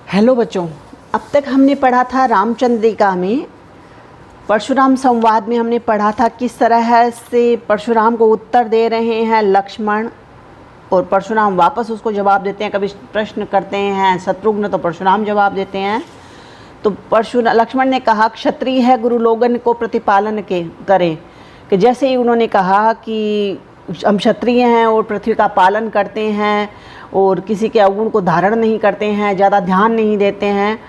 Hello बच्चों, अब तक हमने पढ़ा था रामचंद्रिका में परशुराम संवाद में हमने पढ़ा था किस तरह से परशुराम को उत्तर दे रहे हैं लक्ष्मण और परशुराम वापस उसको जवाब देते हैं। कभी प्रश्न करते हैं शत्रुघ्न तो परशुराम जवाब देते हैं। तो लक्ष्मण ने कहा क्षत्रिय है गुरु लोगन को प्रतिपालन के करें, कि जैसे ही उन्होंने कहा कि हम क्षत्रिय हैं और पृथ्वी का पालन करते हैं और किसी के अवगुण को धारण नहीं करते हैं, ज़्यादा ध्यान नहीं देते हैं।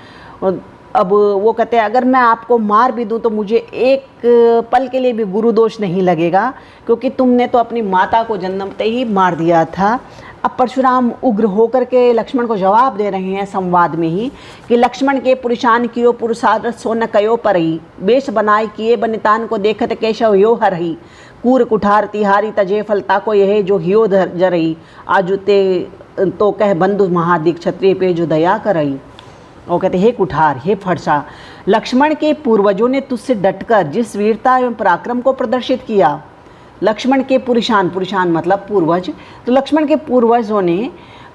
और अब वो कहते हैं अगर मैं आपको मार भी दूं तो मुझे एक पल के लिए भी गुरु दोष नहीं लगेगा, क्योंकि तुमने तो अपनी माता को जन्मते ही मार दिया था। अब परशुराम उग्र होकर के लक्ष्मण को जवाब दे रहे हैं संवाद में ही कि लक्ष्मण के पुरुषान कियो पुरुषार्थ सोन कयो परई, वेश बनाए किए बनितान को देखत केशव यो हरही, कूर कुठार तिहारी तजे फलता को यह जो हियो जरई, आजुते तो कह बंधु महादिक क्षत्रिय पे जो दया करई। वो कहते हे कुठार, हे फरसा, लक्ष्मण के पूर्वजों ने तुझसे डटकर जिस वीरता एवं पराक्रम को प्रदर्शित किया, लक्ष्मण के पुरुषान मतलब पूर्वज, तो लक्ष्मण के पूर्वजों ने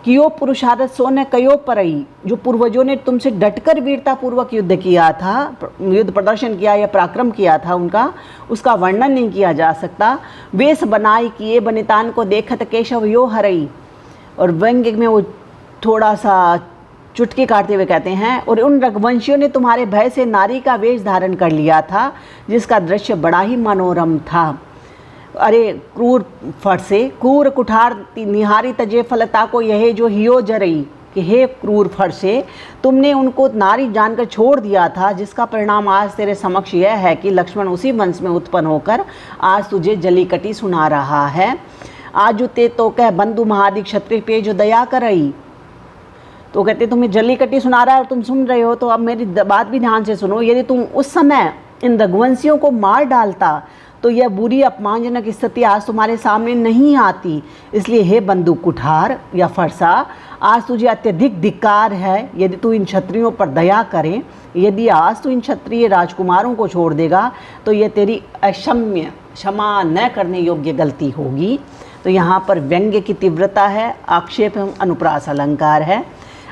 कियो पुरुषार्थ सो न कयो परई, जो पूर्वजों ने तुमसे डटकर वीरता पूर्वक युद्ध किया था, युद्ध प्रदर्शन किया या पराक्रम किया था उनका, उसका वर्णन नहीं किया जा सकता। वेश बनाई किए बनितान को देखत केशव यो हरई, और व्यंग्य में वो थोड़ा सा चुटकी काटते हुए कहते हैं और उन रघुवंशियों ने तुम्हारे भय से नारी का वेश धारण कर लिया था, जिसका दृश्य बड़ा ही मनोरम था। अरे क्रूर फरसे, क्रूर कुठार निहारी तजे फलता को यह जो हियो जरई, कि हे क्रूर फरसे, तुमने उनको नारी जानकर छोड़ दिया था, जिसका परिणाम आज तेरे समक्ष यह है कि लक्ष्मण उसी वंश में उत्पन्न होकर आज तुझे जलीकटी सुना रहा है। आजुते तो कह बंधु महादिक क्षत्रिय पे जो दया करई, तो कहते तुम्हें जलीकटी सुना रहा है और तुम सुन रहे हो, तो अब मेरी बात भी ध्यान से सुनो। यदि तुम उस समय इन रघुवंशियों को मार डालता तो यह बुरी अपमानजनक स्थिति आज तुम्हारे सामने नहीं आती। इसलिए हे बंधु कुठार या फरसा, आज तुझे अत्यधिक धिक्कार है यदि तू इन क्षत्रियों पर दया करें। यदि आज तू इन क्षत्रिय राजकुमारों को छोड़ देगा तो यह तेरी अक्षम्य क्षमा न करने योग्य गलती होगी। तो यहाँ पर व्यंग्य की तीव्रता है, आक्षेप एवं अनुप्रास अलंकार है।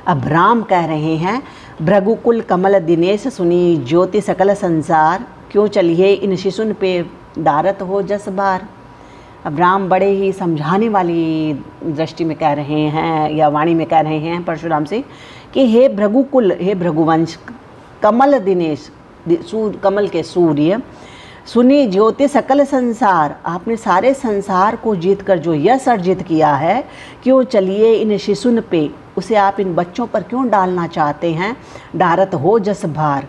अब राम कह रहे हैं भृगुकुल कमल दिनेश सुनी ज्योति सकल संसार, क्यों चलिए इन शिशुन पे डारत हो जस बार। अब राम बड़े ही समझाने वाली दृष्टि में कह रहे हैं या वाणी में कह रहे हैं परशुराम से कि हे भृगुकुल, हे भृगुवंश, कमल दिनेश, कमल के सूर्य, सुनी ज्योति सकल संसार, आपने सारे संसार को जीतकर जो यश अर्जित किया है, क्यों चलिए इन शिशुन पे, उसे आप इन बच्चों पर क्यों डालना चाहते हैं। डारत हो जस भार,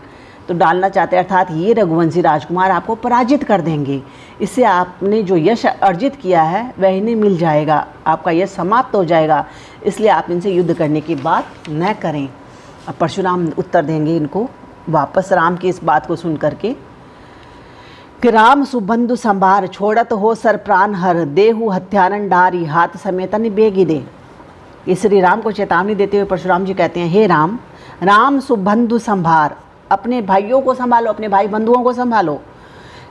तो डालना चाहते हैं अर्थात ये रघुवंशी राजकुमार आपको पराजित कर देंगे। इससे आपने जो यश अर्जित किया है वह इन्हें मिल जाएगा, आपका यश समाप्त हो जाएगा। इसलिए आप इनसे युद्ध करने की बात न करें। अब परशुराम उत्तर देंगे इनको वापस राम की इस बात को सुन करके कि राम सुबंधु संभार, छोड़त हो सर प्राण हर, देहु हत्यारन डारी, हाथ समेतन बेगी दे। ये श्री राम को चेतावनी देते हुए परशुराम जी कहते हैं हे राम, राम सुबंधु संभार, अपने भाइयों को संभालो, अपने भाई बंधुओं को संभालो।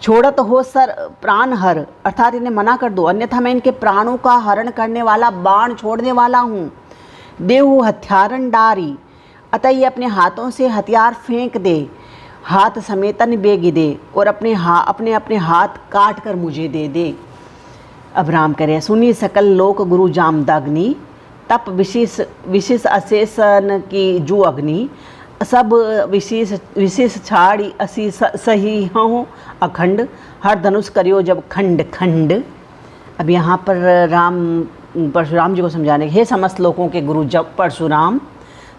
छोड़त हो सर प्राण हर, अर्थात इन्हें मना कर दो, अन्यथा मैं इनके प्राणों का हरण करने वाला बाण छोड़ने वाला हूँ। देहु हत्यारन डारी, अतः ये अपने हाथों से हथियार फेंक दे, हाथ समेतन बेगी दे, और अपने अपने हाथ काट कर मुझे दे दे। अब राम कह रहे हैं सुनी सकल लोक गुरु जामदग्नि, तप विशेष अशेषन की जू अग्नि, सब विशेष छाड़ी असी सही हो अखंड, हर धनुष करियो जब खंड खंड। अब यहाँ पर राम परशुराम जी को समझाने, हे समस्त लोगों के गुरु जब परशुराम,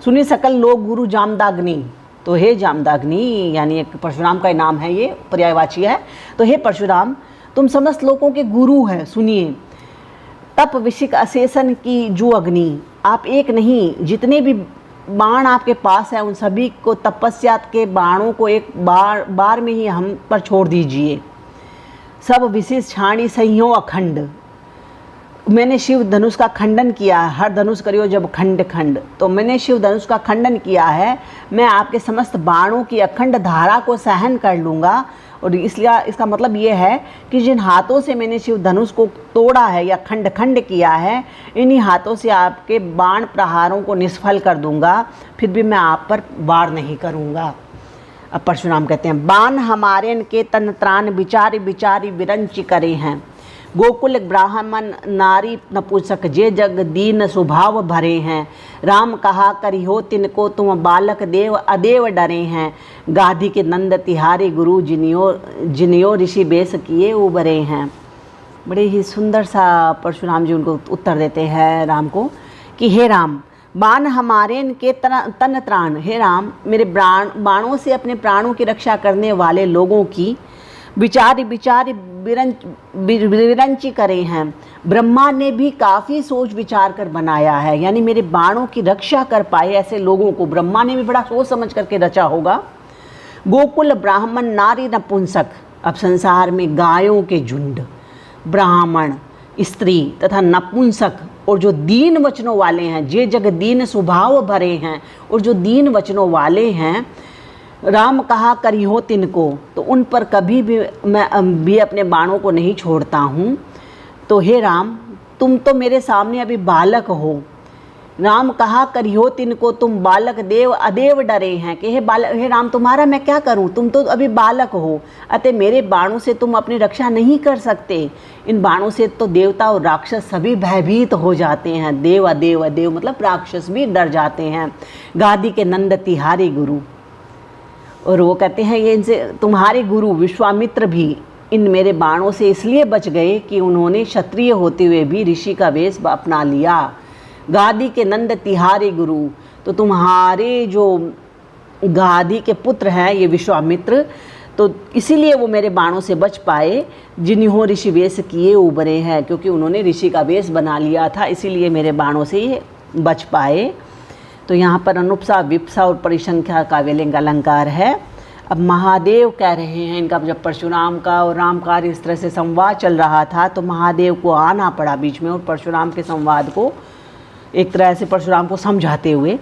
सुनी सकल लोक गुरु जामदाग्नि, तो हे जामदाग्नि यानी एक परशुराम का नाम है, ये पर्यायवाची है। तो हे परशुराम, तुम समस्त लोगों के गुरु हैं, सुनिए। तप विशिक अशेषन की जू अग्नि, आप एक नहीं जितने भी बाण आपके पास है उन सभी को, तपस्या के बाणों को एक बार में ही हम पर छोड़ दीजिए। सब विशेष छाणी सहियों अखंड, मैंने शिव धनुष का खंडन किया है, हर धनुष करियो जब खंड खंड, तो मैंने शिव धनुष का खंडन किया है, मैं आपके समस्त बाणों की अखंड धारा को सहन कर लूँगा। और इसलिए इसका मतलब ये है कि जिन हाथों से मैंने शिव धनुष को तोड़ा है या खंड खंड किया है, इन्हीं हाथों से आपके बाण प्रहारों को निष्फल कर दूंगा, फिर भी मैं आप पर वार नहीं करूँगा। अब परशुराम कहते हैं, बाण हमारे के तन त्राण विचारी विचारी विरंच करे हैं, गोकुल ब्राह्मण नारी नपुंसक जे जग दीन स्वभाव भरे हैं, राम कहा करिहो तिनको तुम बालक देव अदेव डरे हैं, गाधी के नंद तिहारी गुरु जिनियो ऋषि बेस किए उबरे हैं। बड़े ही सुंदर सा परशुराम जी उनको उत्तर देते हैं राम को कि हे राम, बाण हमारे के तन त्राण, हे राम मेरे बाणों से अपने प्राणों की रक्षा करने वाले लोगों की विचारी विचारी विरंची करे हैं। ब्रह्मा ने भी काफ़ी सोच विचार कर बनाया है, यानी मेरे बाणों की रक्षा कर पाए ऐसे लोगों को ब्रह्मा ने भी बड़ा सोच समझ करके रचा होगा। गोकुल ब्राह्मण नारी नपुंसक, अब संसार में गायों के झुंड, ब्राह्मण, स्त्री तथा नपुंसक और जो दीन वचनों वाले हैं, जे जग दीन स्वभाव भरे हैं, और जो दीन वचनों वाले हैं, राम कहा करिहो तिनको, तो उन पर कभी भी मैं भी अपने बाणों को नहीं छोड़ता हूँ। तो हे राम, तुम तो मेरे सामने अभी बालक हो। राम कहा करिहो तिनको तुम बालक देव अदेव डरे हैं, कि हे राम तुम्हारा मैं क्या करूं, तुम तो अभी बालक हो, अतः मेरे बाणों से तुम अपनी रक्षा नहीं कर सकते। इन बाणों से तो देवता और राक्षस सभी भयभीत हो जाते हैं, देव अदेव, अदेव मतलब राक्षस भी डर जाते हैं। गादी के नंद तिहारी गुरु, और वो कहते हैं ये इनसे तुम्हारे गुरु विश्वामित्र भी इन मेरे बाणों से इसलिए बच गए कि उन्होंने क्षत्रिय होते हुए भी ऋषि का वेश अपना लिया। गादी के नंद तिहारी गुरु, तो तुम्हारे जो गादी के पुत्र हैं ये विश्वामित्र, तो इसीलिए वो मेरे बाणों से बच पाए। जिन्हों ऋषि वेश किए उबरे हैं, क्योंकि उन्होंने ऋषि का वेश बना लिया था, इसीलिए मेरे बाणों से ये बच पाए। तो यहाँ पर अनुप्सा विप्सा और परिसंख्या काव्यलिंग अलंकार है। अब महादेव कह रहे हैं, इनका जब परशुराम का और राम का इस तरह से संवाद चल रहा था, तो महादेव को आना पड़ा बीच में और परशुराम के संवाद को एक तरह से परशुराम को समझाते हुए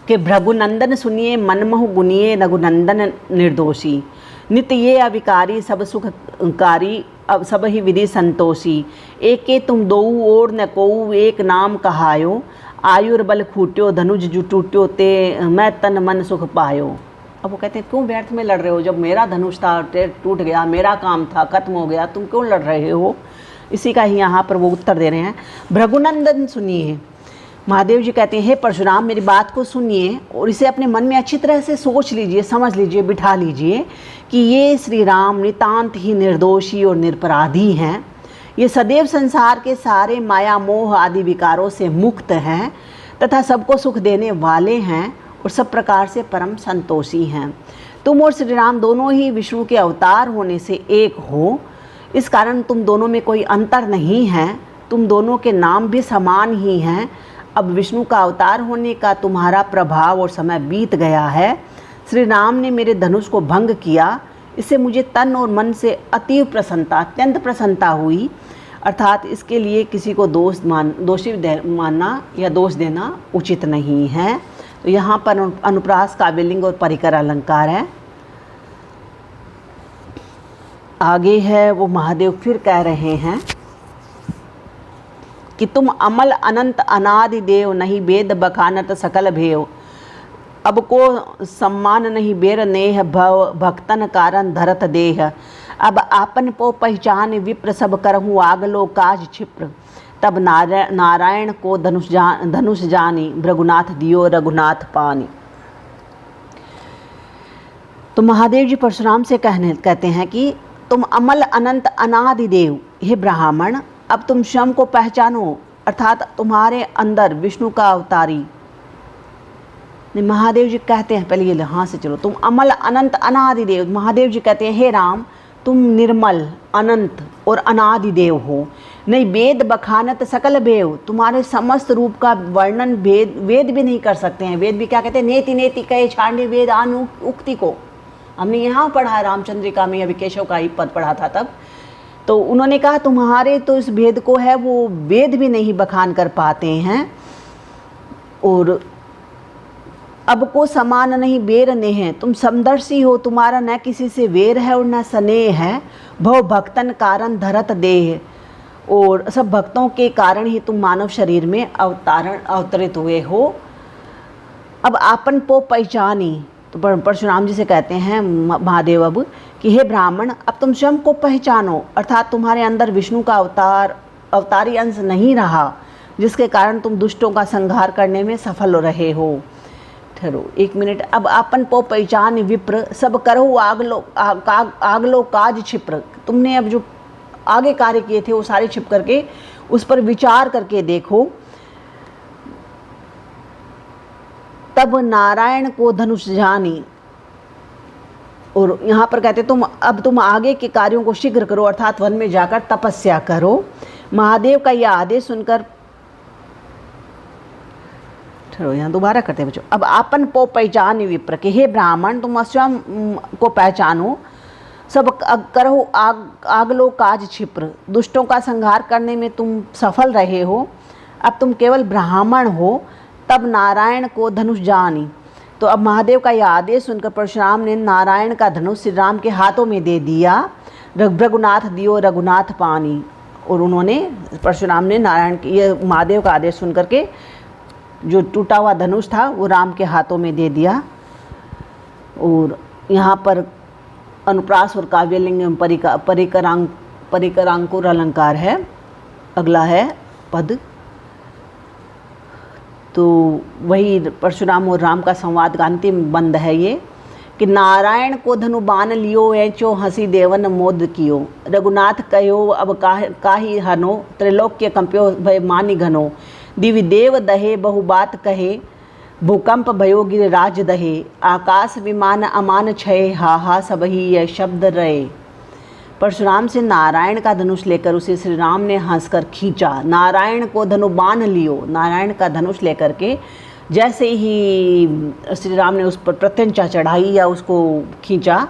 कि भृगुनंदन सुनिए मनमोह गुनिए रघुनंदन निर्दोषी, नित्य ये अविकारी सब सुखकारी अब सब ही विधि संतोषी, एके तुम दो और न को एक नाम कहायो, आयुर्बल खूट्यो धनुज जु टूट्यो ते मैं तन मन सुख पायो। अब वो कहते हैं क्यों व्यर्थ में लड़ रहे हो, जब मेरा धनुष था टूट गया, मेरा काम था खत्म हो गया, तुम क्यों लड़ रहे हो। इसी का ही यहाँ पर वो उत्तर दे रहे हैं। भृगुनंदन सुनिए, महादेव जी कहते हैं हे परशुराम मेरी बात को सुनिए और इसे अपने मन में अच्छी तरह से सोच लीजिए, समझ लीजिए, बिठा लीजिए कि ये श्री राम नितांत ही निर्दोषी और निरपराधी हैं। ये सदैव संसार के सारे माया मोह आदि विकारों से मुक्त हैं तथा सबको सुख देने वाले हैं और सब प्रकार से परम संतोषी हैं। तुम और श्री राम दोनों ही विष्णु के अवतार होने से एक हो, इस कारण तुम दोनों में कोई अंतर नहीं है, तुम दोनों के नाम भी समान ही हैं। अब विष्णु का अवतार होने का तुम्हारा प्रभाव और समय बीत गया है। श्री राम ने मेरे धनुष को भंग किया, इससे मुझे तन और मन से अतीव प्रसन्नता, अत्यंत प्रसन्नता हुई। अर्थात इसके लिए किसी को दोषी मानना या दोष देना उचित नहीं है। तो यहाँ पर अनुप्रास काव्यलिंग और परिकर अलंकार है। आगे है वो महादेव फिर कह रहे हैं कि तुम अमल अनंत अनादि देव, नहीं वेद बखानत सकल भेव, अब को सम्मान नहीं बेर नेह, भव भक्तन कारण धरत देह, अब आपन पो पहचान विप्र सब करहूँ आगलो काज क्षिप्र, तब नारायण को धनुष जानी, भृगुनाथ दियो रघुनाथ पानी। तो महादेव जी परशुराम से कहते हैं कि तुम अमल अनंत अनादि देव, हे ब्राह्मण अब तुम स्वयं को पहचानो, अर्थात तुम्हारे अंदर विष्णु का अवतारी। महादेव जी कहते हैं, पहले ये हाँ से चलो, तुम अमल अनंत अनादि देव। महादेव जी कहते हैं हे राम तुम निर्मल अनंत और अनादि देव हो, नहीं वेद बखानत सकल भेव, तुम्हारे समस्त रूप का वर्णन वेद भी नहीं कर सकते हैं। वेद भी क्या कहते हैं, नेति नेति कहे छांडे वेद उक्ति को हमने यहाँ पढ़ा, रामचंद्रिका में अभी केशव का ही पद पढ़ा था तब, तो उन्होंने कहा तुम्हारे तो इस भेद को है वो वेद भी नहीं बखान कर पाते हैं, और अब को समान नहीं बेर ने है, तुम समदर्शी हो, तुम्हारा न किसी से वेर है और न स्नेह है। भव भक्तन कारण धरत देह, और सब भक्तों के कारण ही तुम मानव शरीर में अवतरित हुए हो। अब आपन को पहचानी, तो परशुराम जी से कहते हैं महादेव अब कि हे ब्राह्मण, अब तुम स्वयं को पहचानो, अर्थात तुम्हारे अंदर विष्णु का अवतारी अंश नहीं रहा, जिसके कारण तुम दुष्टों का संहार करने में सफल रहे हो। ठहरो 1 मिनट। अब आपन को पहचान विप्र, सब करो आग लो काज क्षिप्र। तुमने अब जो आगे कार्य किए थे वो सारे छिप करके उस पर विचार करके देखो। तब नारायण को धनुष जानी, और यहाँ पर कहते तुम आगे के कार्यों को शीघ्र करो, अर्थात वन में जाकर तपस्या करो। महादेव का यह आदेश सुनकर, ठहरो यहाँ दोबारा करते हैं बच्चों। अब आपन को पहचान विप्र के, हे ब्राह्मण तुम स्वयं को पहचानो, सब करो आग लो काज क्षिप्र, दुष्टों का संहार करने में तुम सफल रहे हो। अब तुम केवल ब्राह्मण हो, तब नारायण को धनुष जानी। तो अब महादेव का यह आदेश सुनकर परशुराम ने नारायण का धनुष श्री राम के हाथों में दे दिया। रघुनाथ दियो रघुनाथ पानी, और उन्होंने परशुराम ने नारायण के ये महादेव का आदेश सुन करके जो टूटा हुआ धनुष था वो राम के हाथों में दे दिया। और यहाँ पर अनुप्रास और काव्यलिंग परिकरांकुर अलंकार है। अगला है पद। तो वही परशुराम और राम का संवाद का अंतिम बंद है ये कि नारायण को धनु बान लियो ऐचो हंसी देवन मोद कियो, रघुनाथ कहो अब काही हनो, त्रिलोक्य कंप्यो भय मानि घनो, दिव्य देव दहे बहु बात कहे, भूकंप भयो गिरिराज दहे, आकाश विमान अमान छय, हा हा सबही यह शब्द रहे। परशुराम से नारायण का धनुष लेकर उसे श्री राम ने हंसकर खींचा। नारायण को धनु बान लियो, नारायण का धनुष लेकर के जैसे ही श्री राम ने उस पर प्रत्यंचा चढ़ाई या उसको खींचा,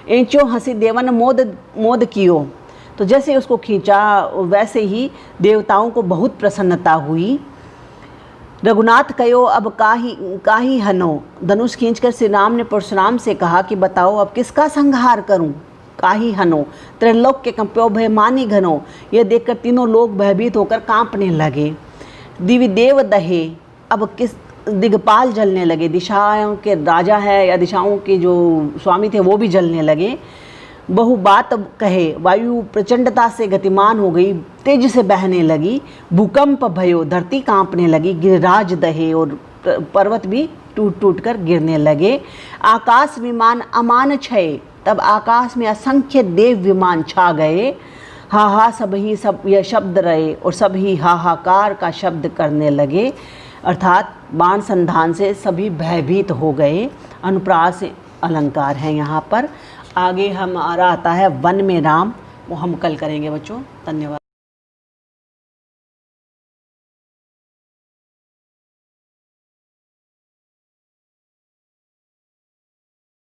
एंचो हंसी देवन मोद कियो, तो जैसे उसको खींचा वैसे ही देवताओं को बहुत प्रसन्नता हुई। रघुनाथ कहो अब काही हनो, धनुष खींचकर श्री राम ने परशुराम से कहा कि बताओ अब किसका संहार करूं। काही हनो, त्रिलोक के कंप्यो भय मानी घनो, यह देखकर तीनों लोग भयभीत होकर कांपने लगे। दिव्य देव दहे, अब किस दिग्पाल जलने लगे, दिशाओं के राजा है या दिशाओं के जो स्वामी थे वो भी जलने लगे। बहु बात कहे, वायु प्रचंडता से गतिमान हो गई, तेज से बहने लगी। भूकंप भयो, धरती कांपने लगी। गिरिराज दहे, और पर्वत भी टूट टूट कर गिरने लगे। आकाश विमान अमान छय, तब आकाश में असंख्य देव विमान छा गए। हा हा सबही सब यह शब्द रहे, और सभी हाहाकार का शब्द करने लगे, अर्थात बाण संधान से सभी भयभीत हो गए। अनुप्रास अलंकार है यहाँ पर। आगे हमारा आता है वन में राम, वो हम कल करेंगे बच्चों। धन्यवाद।